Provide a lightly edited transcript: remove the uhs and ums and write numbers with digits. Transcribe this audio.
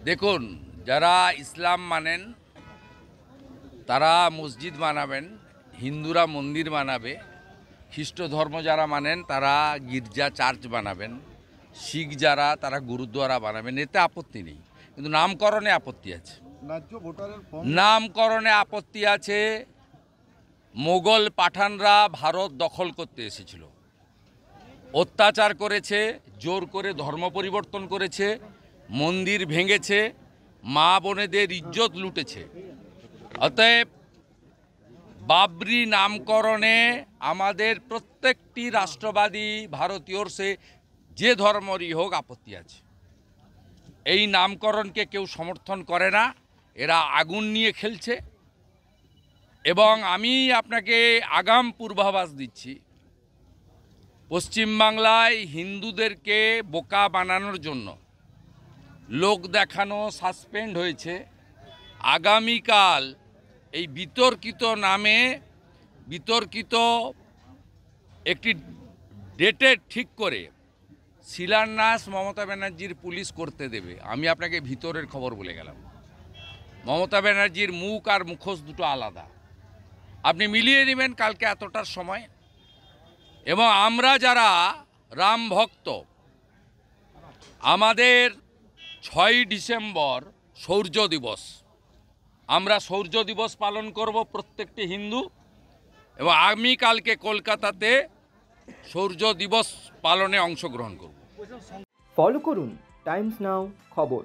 দেখুন, যারা ইসলাম মানেন তারা মসজিদ বানাবেন, হিন্দুরা মন্দির বানাবে, খ্রিস্ট ধর্ম যারা মানেন তারা গির্জা চার্চ বানাবেন, শিখ যারা তারা গুরুদ্বারা বানাবেন, এতে আপত্তি নেই। কিন্তু নামকরণে আপত্তি আছে। নামকরণে আপত্তি আছে। মোগল পাঠানরা ভারত দখল করতে এসেছিল, অত্যাচার করেছে, জোর করে ধর্ম পরিবর্তন করেছে, মন্দির ভেঙেছে, মা বোনেদের ইজ্জত লুটেছে। অতএব বাবরি নামকরণে আমাদের প্রত্যেকটি রাষ্ট্রবাদী ভারতীয়র সে যে ধর্মেরই হোক আপত্তি আছে। এই নামকরণকে কেউ সমর্থন করে না, এরা আগুন নিয়ে খেলছে। এবং আমি আপনাকে আগাম পূর্বাভাস দিচ্ছি, পশ্চিমবাংলায় হিন্দুদেরকে বোকা বানানোর জন্য লোক দেখানো সাসপেন্ড হয়েছে। আগামীকাল এই বিতর্কিত নামে বিতর্কিত একটি ডেটে ঠিক করে শিলান্যাস মমতা ব্যানার্জির পুলিশ করতে দেবে। আমি আপনাকে ভিতরের খবর বলে গেলাম, মমতা ব্যানার্জির মুখ আর মুখোশ দুটো আলাদা, আপনি মিলিয়ে নেবেন কালকে এতটার সময়। এবং আমরা যারা রাম ভক্ত, আমাদের 6ই ডিসেম্বর শৌর্য দিবস, আমরা শৌর্য দিবস পালন করব প্রত্যেকটি হিন্দু। এবং আমি কালকে কলকাতাতে শৌর্য দিবস পালনে অংশগ্রহণ করব। ফলো করুন টাইমস নাও খবর।